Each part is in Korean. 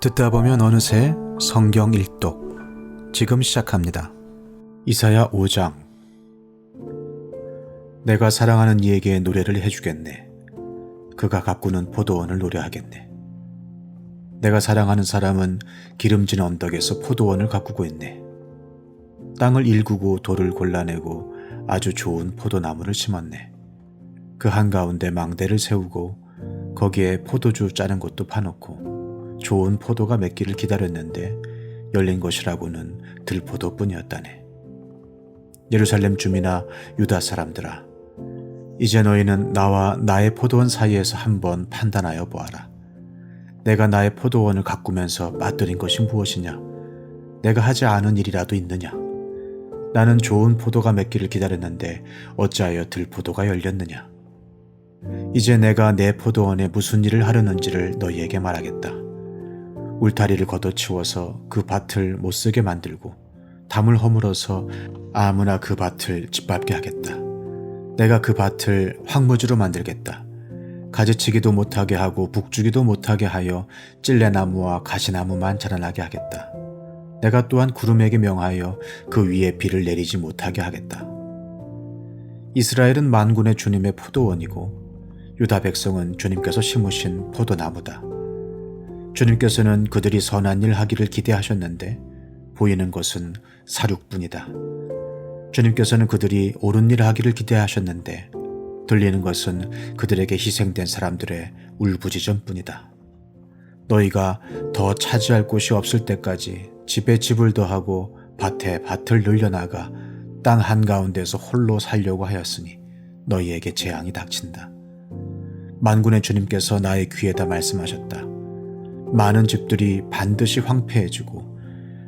듣다 보면 어느새 성경 일독 지금 시작합니다. 이사야 5장. 내가 사랑하는 이에게 노래를 해주겠네. 그가 가꾸는 포도원을 노래하겠네. 내가 사랑하는 사람은 기름진 언덕에서 포도원을 가꾸고 있네. 땅을 일구고 돌을 골라내고 아주 좋은 포도나무를 심었네. 그 한가운데 망대를 세우고 거기에 포도주 짜는 곳도 파놓고 좋은 포도가 맺기를 기다렸는데 열린 것이라고는 들포도뿐이었다네. 예루살렘 주민아, 유다 사람들아, 이제 너희는 나와 나의 포도원 사이에서 한번 판단하여 보아라. 내가 나의 포도원을 가꾸면서 맛들인 것이 무엇이냐? 내가 하지 않은 일이라도 있느냐? 나는 좋은 포도가 맺기를 기다렸는데 어찌하여 들포도가 열렸느냐? 이제 내가 내 포도원에 무슨 일을 하려는지를 너희에게 말하겠다. 울타리를 걷어치워서 그 밭을 못쓰게 만들고 담을 허물어서 아무나 그 밭을 짓밟게 하겠다. 내가 그 밭을 황무지로 만들겠다. 가지치기도 못하게 하고 북주기도 못하게 하여 찔레나무와 가시나무만 자라나게 하겠다. 내가 또한 구름에게 명하여 그 위에 비를 내리지 못하게 하겠다. 이스라엘은 만군의 주님의 포도원이고 유다 백성은 주님께서 심으신 포도나무다. 주님께서는 그들이 선한 일 하기를 기대하셨는데 보이는 것은 사륙뿐이다. 주님께서는 그들이 옳은 일 하기를 기대하셨는데 들리는 것은 그들에게 희생된 사람들의 울부짖음뿐이다. 너희가 더 차지할 곳이 없을 때까지 집에 집을 더하고 밭에 밭을 늘려나가 땅 한가운데서 홀로 살려고 하였으니 너희에게 재앙이 닥친다. 만군의 주님께서 나의 귀에다 말씀하셨다. 많은 집들이 반드시 황폐해지고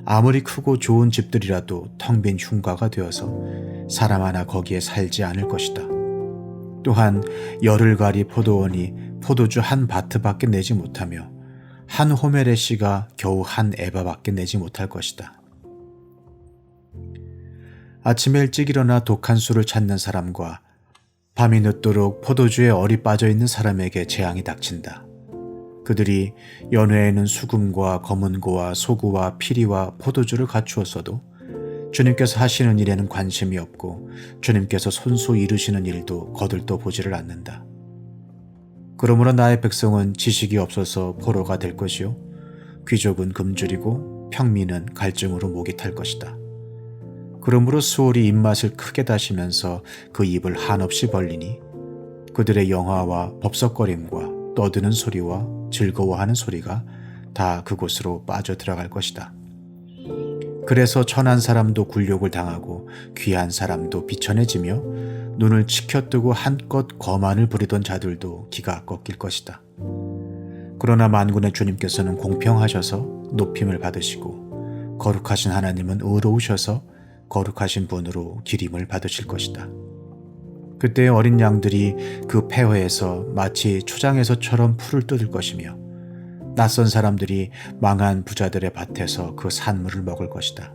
아무리 크고 좋은 집들이라도 텅 빈 흉가가 되어서 사람 하나 거기에 살지 않을 것이다. 또한 열흘가리 포도원이 포도주 한 바트밖에 내지 못하며 한 호멜의 씨가 겨우 한 에바밖에 내지 못할 것이다. 아침에 일찍 일어나 독한 술을 찾는 사람과 밤이 늦도록 포도주에 얼이 빠져있는 사람에게 재앙이 닥친다. 그들이 연회에는 수금과 검은고와 소구와 피리와 포도주를 갖추었어도 주님께서 하시는 일에는 관심이 없고 주님께서 손수 이루시는 일도 거들떠 보지를 않는다. 그러므로 나의 백성은 지식이 없어서 포로가 될 것이요 귀족은 금줄이고 평민은 갈증으로 목이 탈 것이다. 그러므로 수월이 입맛을 크게 다시면서 그 입을 한없이 벌리니 그들의 영화와 법석거림과 떠드는 소리와 즐거워하는 소리가 다 그곳으로 빠져들어갈 것이다. 그래서 천한 사람도 굴욕을 당하고 귀한 사람도 비천해지며 눈을 치켜뜨고 한껏 거만을 부리던 자들도 기가 꺾일 것이다. 그러나 만군의 주님께서는 공평하셔서 높임을 받으시고 거룩하신 하나님은 의로우셔서 거룩하신 분으로 기림을 받으실 것이다. 그때 어린 양들이 그 폐허에서 마치 초장에서처럼 풀을 뜯을 것이며 낯선 사람들이 망한 부자들의 밭에서 그 산물을 먹을 것이다.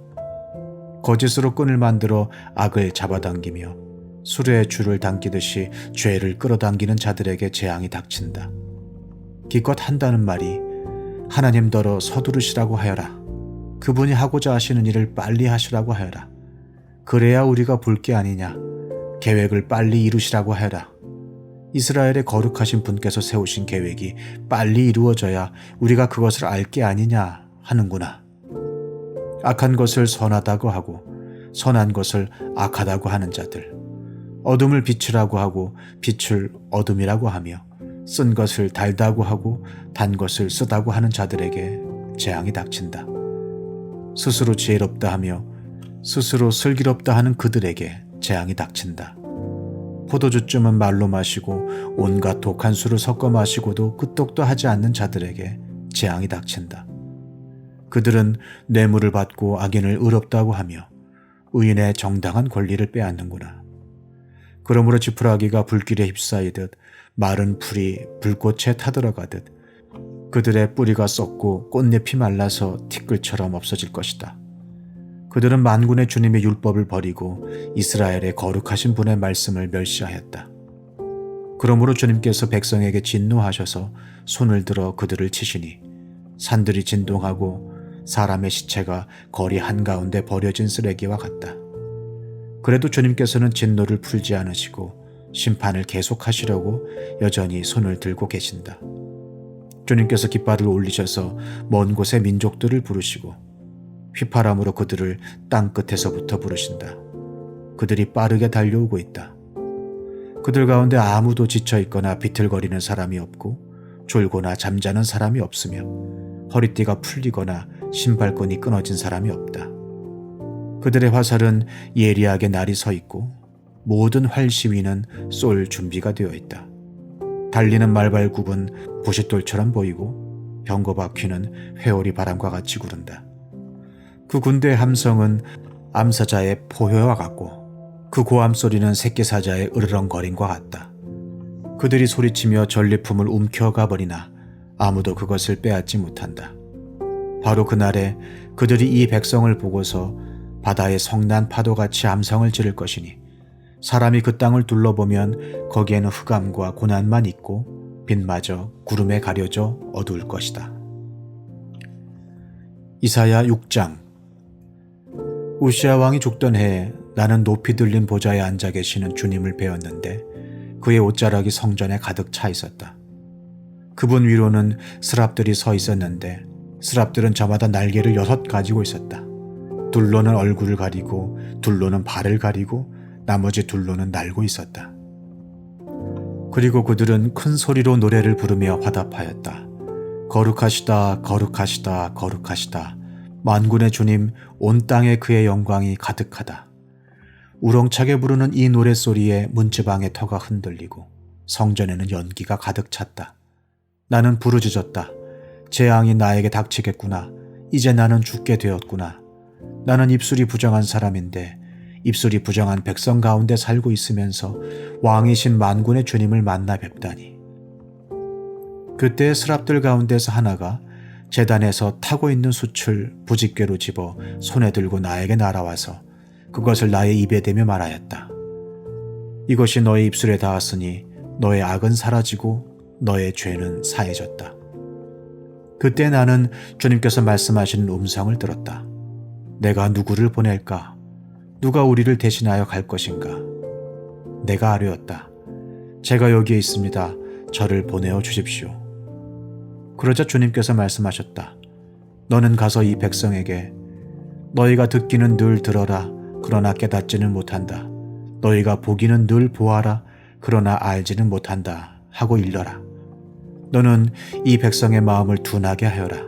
거짓으로 끈을 만들어 악을 잡아당기며 수레에 줄을 당기듯이 죄를 끌어당기는 자들에게 재앙이 닥친다. 기껏 한다는 말이 하나님더러 서두르시라고 하여라. 그분이 하고자 하시는 일을 빨리 하시라고 하여라. 그래야 우리가 볼 게 아니냐. 계획을 빨리 이루시라고 하여라. 이스라엘의 거룩하신 분께서 세우신 계획이 빨리 이루어져야 우리가 그것을 알 게 아니냐 하는구나. 악한 것을 선하다고 하고 선한 것을 악하다고 하는 자들, 어둠을 빛이라고 하고 빛을 어둠이라고 하며 쓴 것을 달다고 하고 단 것을 쓰다고 하는 자들에게 재앙이 닥친다. 스스로 지혜롭다 하며 스스로 슬기롭다 하는 그들에게 재앙이 닥친다. 포도주쯤은 말로 마시고 온갖 독한 술을 섞어 마시고도 끄떡도 하지 않는 자들에게 재앙이 닥친다. 그들은 뇌물을 받고 악인을 의롭다고 하며 의인의 정당한 권리를 빼앗는구나. 그러므로 지푸라기가 불길에 휩싸이듯 마른 풀이 불꽃에 타들어가듯 그들의 뿌리가 썩고 꽃잎이 말라서 티끌처럼 없어질 것이다. 그들은 만군의 주님의 율법을 버리고 이스라엘의 거룩하신 분의 말씀을 멸시하였다. 그러므로 주님께서 백성에게 진노하셔서 손을 들어 그들을 치시니 산들이 진동하고 사람의 시체가 거리 한가운데 버려진 쓰레기와 같다. 그래도 주님께서는 진노를 풀지 않으시고 심판을 계속하시려고 여전히 손을 들고 계신다. 주님께서 깃발을 올리셔서 먼 곳의 민족들을 부르시고 휘파람으로 그들을 땅끝에서부터 부르신다. 그들이 빠르게 달려오고 있다. 그들 가운데 아무도 지쳐있거나 비틀거리는 사람이 없고 졸거나 잠자는 사람이 없으며 허리띠가 풀리거나 신발끈이 끊어진 사람이 없다. 그들의 화살은 예리하게 날이 서 있고 모든 활시 위는 쏠 준비가 되어 있다. 달리는 말발굽은 부싯돌처럼 보이고 병거바퀴는 회오리 바람과 같이 구른다. 그 군대의 함성은 암사자의 포효와 같고 그 고함 소리는 새끼사자의 으르렁거림과 같다. 그들이 소리치며 전리품을 움켜가 버리나 아무도 그것을 빼앗지 못한다. 바로 그날에 그들이 이 백성을 보고서 바다의 성난 파도같이 암성을 지를 것이니 사람이 그 땅을 둘러보면 거기에는 흑암과 고난만 있고 빛마저 구름에 가려져 어두울 것이다. 이사야 6장. 우시아 왕이 죽던 해에 나는 높이 들린 보좌에 앉아 계시는 주님을 배웠는데 그의 옷자락이 성전에 가득 차 있었다. 그분 위로는 스랍들이 서 있었는데 스랍들은 저마다 날개를 6 가지고 있었다. 둘로는 얼굴을 가리고 둘로는 발을 가리고 나머지 둘로는 날고 있었다. 그리고 그들은 큰 소리로 노래를 부르며 화답하였다. 거룩하시다, 거룩하시다, 거룩하시다. 만군의 주님, 온 땅에 그의 영광이 가득하다. 우렁차게 부르는 이 노랫소리에 문지방의 터가 흔들리고 성전에는 연기가 가득 찼다. 나는 부르짖었다. 재앙이 나에게 닥치겠구나. 이제 나는 죽게 되었구나. 나는 입술이 부정한 사람인데 입술이 부정한 백성 가운데 살고 있으면서 왕이신 만군의 주님을 만나 뵙다니. 그때 스랍들 가운데서 하나가 제단에서 타고 있는 숯을 부직궤로 집어 손에 들고 나에게 날아와서 그것을 나의 입에 대며 말하였다. 이것이 너의 입술에 닿았으니 너의 악은 사라지고 너의 죄는 사해졌다. 그때 나는 주님께서 말씀하시는 음성을 들었다. 내가 누구를 보낼까? 누가 우리를 대신하여 갈 것인가? 내가 아뢰었다. 제가 여기에 있습니다. 저를 보내어 주십시오. 그러자 주님께서 말씀하셨다. 너는 가서 이 백성에게 너희가 듣기는 늘 들어라. 그러나 깨닫지는 못한다. 너희가 보기는 늘 보아라. 그러나 알지는 못한다. 하고 일러라. 너는 이 백성의 마음을 둔하게 하여라.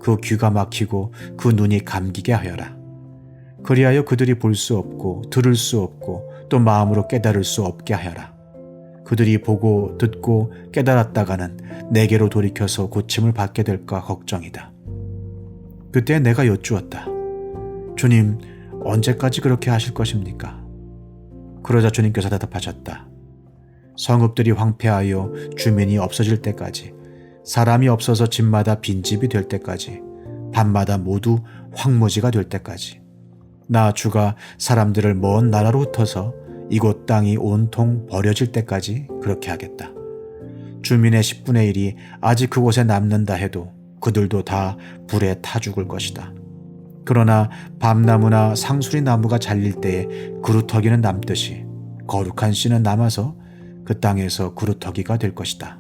그 귀가 막히고 그 눈이 감기게 하여라. 그리하여 그들이 볼 수 없고 들을 수 없고 또 마음으로 깨달을 수 없게 하여라. 그들이 보고 듣고 깨달았다가는 내게로 돌이켜서 고침을 받게 될까 걱정이다. 그때 내가 여쭈었다. 주님, 언제까지 그렇게 하실 것입니까? 그러자 주님께서 대답하셨다. 성읍들이 황폐하여 주민이 없어질 때까지, 사람이 없어서 집마다 빈집이 될 때까지, 밤마다 모두 황무지가 될 때까지, 나 주가 사람들을 먼 나라로 흩어서 이곳 땅이 온통 버려질 때까지 그렇게 하겠다. 주민의 10분의 1이 아직 그곳에 남는다 해도 그들도 다 불에 타 죽을 것이다. 그러나 밤나무나 상수리 나무가 잘릴 때에 그루터기는 남듯이 거룩한 씨는 남아서 그 땅에서 그루터기가 될 것이다.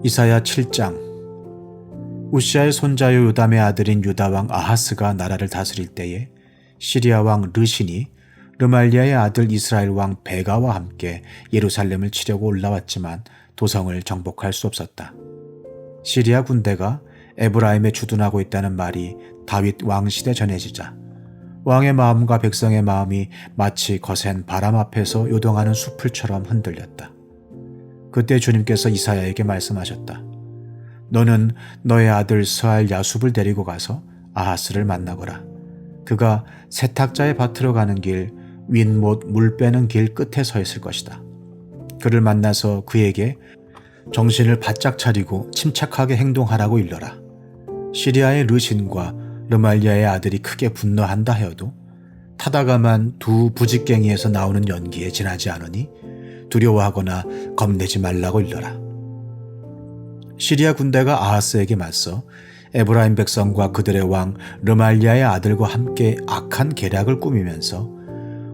이사야 7장. 우시아의 손자요 요담의 아들인 유다왕 아하스가 나라를 다스릴 때에 시리아 왕 르신이 르말리아의 아들 이스라엘 왕 베가와 함께 예루살렘을 치려고 올라왔지만 도성을 정복할 수 없었다. 시리아 군대가 에브라임에 주둔하고 있다는 말이 다윗 왕 시대 전해지자 왕의 마음과 백성의 마음이 마치 거센 바람 앞에서 요동하는 수풀처럼 흔들렸다. 그때 주님께서 이사야에게 말씀하셨다. 너는 너의 아들 스알 야숲을 데리고 가서 아하스를 만나거라. 그가 세탁자의 밭으로 가는 길, 윗못 물 빼는 길 끝에 서 있을 것이다. 그를 만나서 그에게 정신을 바짝 차리고 침착하게 행동하라고 일러라. 시리아의 르신과 르말리아의 아들이 크게 분노한다 하여도 타다가만 두 부직갱이에서 나오는 연기에 지나지 않으니 두려워하거나 겁내지 말라고 일러라. 시리아 군대가 아하스에게 맞서 에브라임 백성과 그들의 왕 르말리아의 아들과 함께 악한 계략을 꾸미면서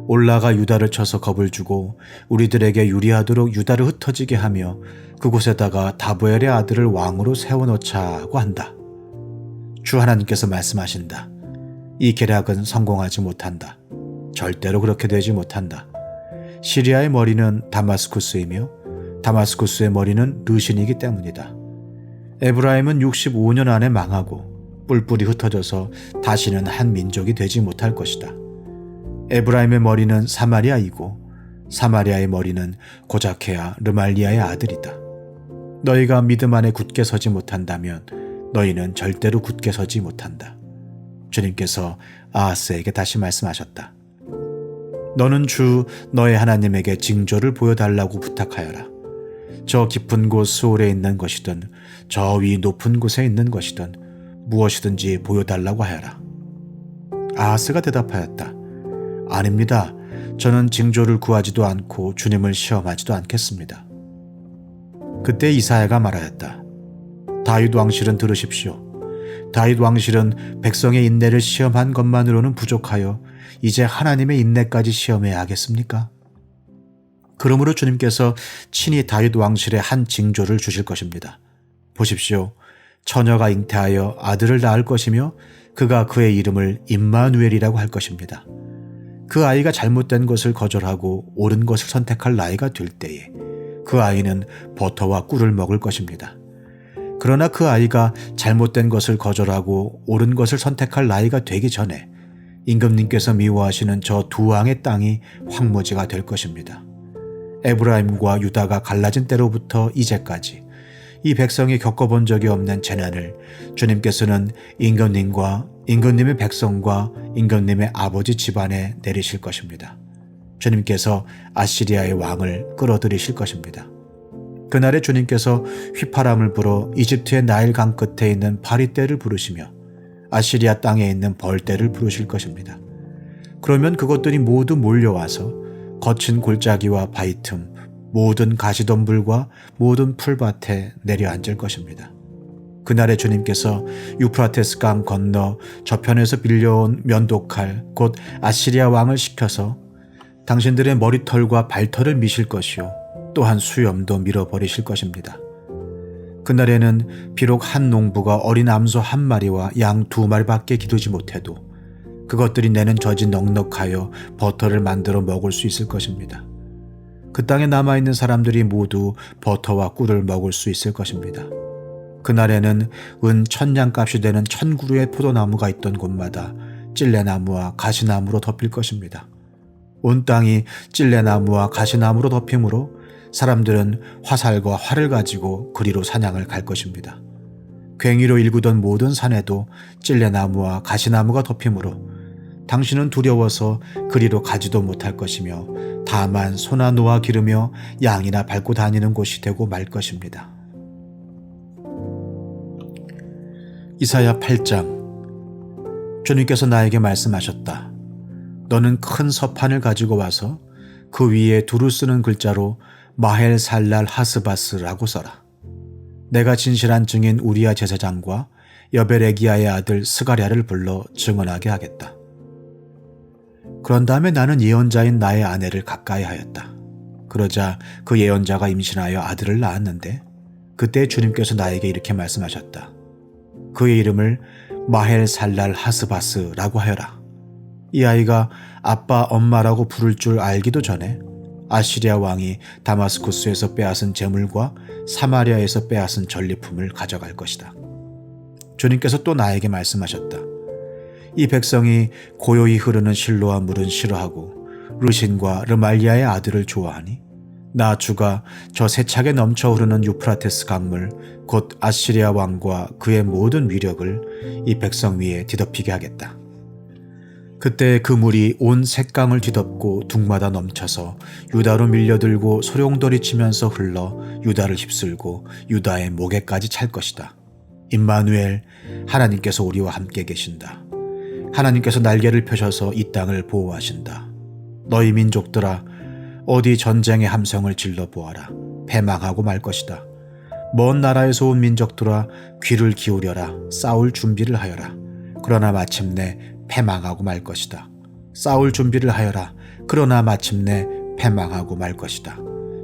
올라가 유다를 쳐서 겁을 주고 우리들에게 유리하도록 유다를 흩어지게 하며 그곳에다가 다보엘의 아들을 왕으로 세워놓자고 한다. 주 하나님께서 말씀하신다. 이 계략은 성공하지 못한다. 절대로 그렇게 되지 못한다. 시리아의 머리는 다마스쿠스이며 다마스쿠스의 머리는 르신이기 때문이다. 에브라임은 65년 안에 망하고 뿔뿔이 흩어져서 다시는 한 민족이 되지 못할 것이다. 에브라임의 머리는 사마리아이고 사마리아의 머리는 고자케아 르말리아의 아들이다. 너희가 믿음 안에 굳게 서지 못한다면 너희는 절대로 굳게 서지 못한다. 주님께서 아하스에게 다시 말씀하셨다. 너는 주 너의 하나님에게 징조를 보여달라고 부탁하여라. 저 깊은 곳 수올에 있는 것이든 저 위 높은 곳에 있는 것이든 무엇이든지 보여달라고 하여라. 아하스가 대답하였다. 아닙니다. 저는 징조를 구하지도 않고 주님을 시험하지도 않겠습니다. 그때 이사야가 말하였다. 다윗 왕실은 들으십시오. 다윗 왕실은 백성의 인내를 시험한 것만으로는 부족하여 이제 하나님의 인내까지 시험해야 하겠습니까? 그러므로 주님께서 친히 다윗 왕실에 한 징조를 주실 것입니다. 보십시오. 처녀가 잉태하여 아들을 낳을 것이며 그가 그의 이름을 임마누엘이라고 할 것입니다. 그 아이가 잘못된 것을 거절하고 옳은 것을 선택할 나이가 될 때에 그 아이는 버터와 꿀을 먹을 것입니다. 그러나 그 아이가 잘못된 것을 거절하고 옳은 것을 선택할 나이가 되기 전에 임금님께서 미워하시는 저 두 왕의 땅이 황무지가 될 것입니다. 에브라임과 유다가 갈라진 때로부터 이제까지 이 백성이 겪어본 적이 없는 재난을 주님께서는 임금님과 임금님의 백성과 임금님의 아버지 집안에 내리실 것입니다. 주님께서 아시리아의 왕을 끌어들이실 것입니다. 그날에 주님께서 휘파람을 불어 이집트의 나일 강 끝에 있는 바리떼를 부르시며 아시리아 땅에 있는 벌떼를 부르실 것입니다. 그러면 그것들이 모두 몰려와서 거친 골짜기와 바위 틈, 모든 가시덤불과 모든 풀밭에 내려앉을 것입니다. 그날에 주님께서 유프라테스 강 건너 저편에서 빌려온 면도칼 곧 아시리아 왕을 시켜서 당신들의 머리털과 발털을 미실 것이요 또한 수염도 밀어버리실 것입니다. 그날에는 비록 한 농부가 어린 암소 한 마리와 양 두 마리밖에 기르지 못해도 그것들이 내는 젖이 넉넉하여 버터를 만들어 먹을 수 있을 것입니다. 그 땅에 남아있는 사람들이 모두 버터와 꿀을 먹을 수 있을 것입니다. 그날에는 은 1000냥값이 되는 1000그루의 포도나무가 있던 곳마다 찔레나무와 가시나무로 덮일 것입니다. 온 땅이 찔레나무와 가시나무로 덮이므로 사람들은 화살과 활을 가지고 그리로 사냥을 갈 것입니다. 괭이로 일구던 모든 산에도 찔레나무와 가시나무가 덮이므로 당신은 두려워서 그리로 가지도 못할 것이며 다만 소나 노아 기르며 양이나 밟고 다니는 곳이 되고 말 것입니다. 이사야 8장. 주님께서 나에게 말씀하셨다. 너는 큰 서판을 가지고 와서 그 위에 두루 쓰는 글자로 마헬 살랄 하스바스라고 써라. 내가 진실한 증인 우리야 제사장과 여벨에기야의 아들 스가랴를 불러 증언하게 하겠다. 그런 다음에 나는 예언자인 나의 아내를 가까이 하였다. 그러자 그 예언자가 임신하여 아들을 낳았는데 그때 주님께서 나에게 이렇게 말씀하셨다. 그의 이름을 마헬 살랄 하스바스라고 하여라. 이 아이가 아빠 엄마라고 부를 줄 알기도 전에 아시리아 왕이 다마스쿠스에서 빼앗은 재물과 사마리아에서 빼앗은 전리품을 가져갈 것이다. 주님께서 또 나에게 말씀하셨다. 이 백성이 고요히 흐르는 실로와 물은 싫어하고 르신과 르말리아의 아들을 좋아하니 나 주가 저 세차게 넘쳐 흐르는 유프라테스 강물 곧 아시리아 왕과 그의 모든 위력을 이 백성 위에 뒤덮이게 하겠다. 그때 그 물이 온 색강을 뒤덮고 둥마다 넘쳐서 유다로 밀려들고 소용돌이 치면서 흘러 유다를 휩쓸고 유다의 목에까지 찰 것이다. 임마누엘, 하나님께서 우리와 함께 계신다. 하나님께서 날개를 펴셔서 이 땅을 보호하신다. 너희 민족들아, 어디 전쟁의 함성을 질러 보아라. 패망하고 말 것이다. 먼 나라에서 온 민족들아 귀를 기울여라. 싸울 준비를 하여라. 그러나 마침내 패망하고 말 것이다. 싸울 준비를 하여라. 그러나 마침내 패망하고 말 것이다.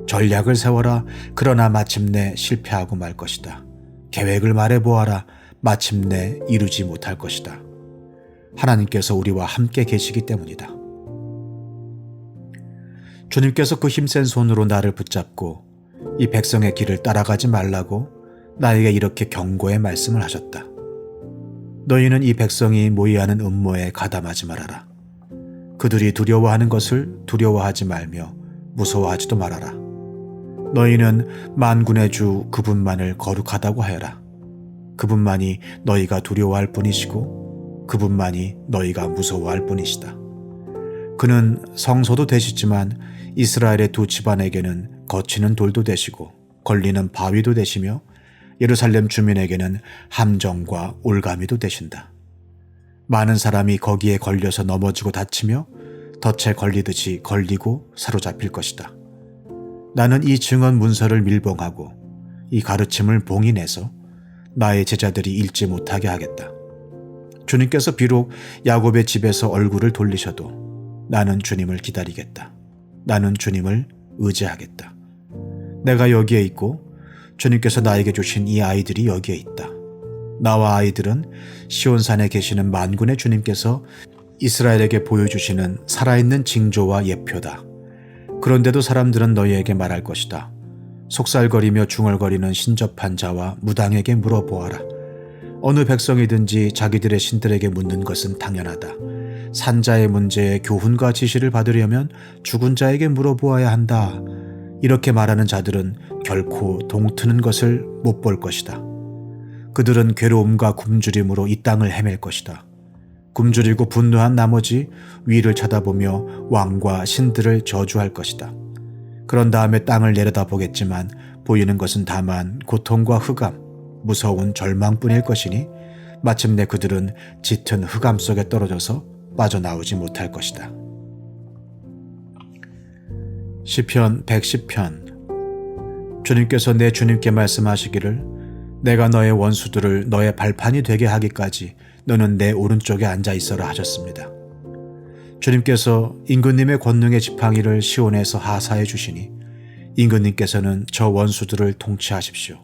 전략을 세워라. 그러나 마침내 실패하고 말 것이다. 계획을 말해보아라. 마침내 이루지 못할 것이다. 하나님께서 우리와 함께 계시기 때문이다. 주님께서 그 힘센 손으로 나를 붙잡고 이 백성의 길을 따라가지 말라고 나에게 이렇게 경고의 말씀을 하셨다. 너희는 이 백성이 모의하는 음모에 가담하지 말아라. 그들이 두려워하는 것을 두려워하지 말며 무서워하지도 말아라. 너희는 만군의 주 그분만을 거룩하다고 하여라. 그분만이 너희가 두려워할 뿐이시고 그분만이 너희가 무서워할 뿐이시다. 그는 성소도 되시지만 이스라엘의 두 집안에게는 거치는 돌도 되시고 걸리는 바위도 되시며 예루살렘 주민에게는 함정과 올가미도 되신다. 많은 사람이 거기에 걸려서 넘어지고 다치며 덫에 걸리듯이 걸리고 사로잡힐 것이다. 나는 이 증언 문서를 밀봉하고 이 가르침을 봉인해서 나의 제자들이 읽지 못하게 하겠다. 주님께서 비록 야곱의 집에서 얼굴을 돌리셔도 나는 주님을 기다리겠다. 나는 주님을 의지하겠다. 내가 여기에 있고 주님께서 나에게 주신 이 아이들이 여기에 있다. 나와 아이들은 시온산에 계시는 만군의 주님께서 이스라엘에게 보여주시는 살아있는 징조와 예표다. 그런데도 사람들은 너희에게 말할 것이다. 속살거리며 중얼거리는 신접한 자와 무당에게 물어보아라. 어느 백성이든지 자기들의 신들에게 묻는 것은 당연하다. 산자의 문제에 교훈과 지시를 받으려면 죽은 자에게 물어보아야 한다. 이렇게 말하는 자들은 결코 동트는 것을 못 볼 것이다. 그들은 괴로움과 굶주림으로 이 땅을 헤맬 것이다. 굶주리고 분노한 나머지 위를 쳐다보며 왕과 신들을 저주할 것이다. 그런 다음에 땅을 내려다보겠지만 보이는 것은 다만 고통과 흑암, 무서운 절망뿐일 것이니 마침내 그들은 짙은 흑암 속에 떨어져서 빠져나오지 못할 것이다. 시편 110편. 주님께서 내 주님께 말씀하시기를 내가 너의 원수들을 너의 발판이 되게 하기까지 너는 내 오른쪽에 앉아 있어라 하셨습니다. 주님께서 임금님의 권능의 지팡이를 시온에서 하사해 주시니 임금님께서는 저 원수들을 통치하십시오.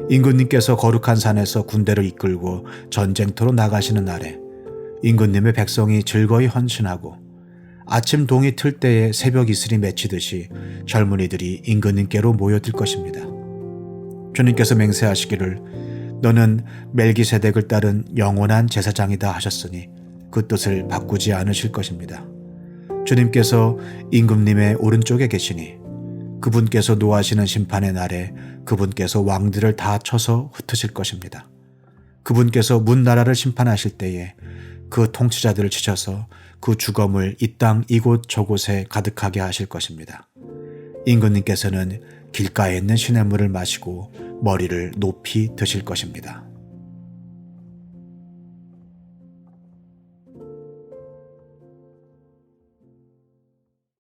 임금님께서 거룩한 산에서 군대를 이끌고 전쟁터로 나가시는 날에 임금님의 백성이 즐거이 헌신하고 아침 동이 틀 때에 새벽 이슬이 맺히듯이 젊은이들이 임금님께로 모여들 것입니다. 주님께서 맹세하시기를 너는 멜기세덱을 따른 영원한 제사장이다 하셨으니 그 뜻을 바꾸지 않으실 것입니다. 주님께서 임금님의 오른쪽에 계시니 그분께서 노하시는 심판의 날에 그분께서 왕들을 다 쳐서 흩으실 것입니다. 그분께서 문나라를 심판하실 때에 그 통치자들을 치셔서 그 주검을 이 땅 이곳 저곳에 가득하게 하실 것입니다. 임금님께서는 길가에 있는 시냇물을 마시고 머리를 높이 드실 것입니다.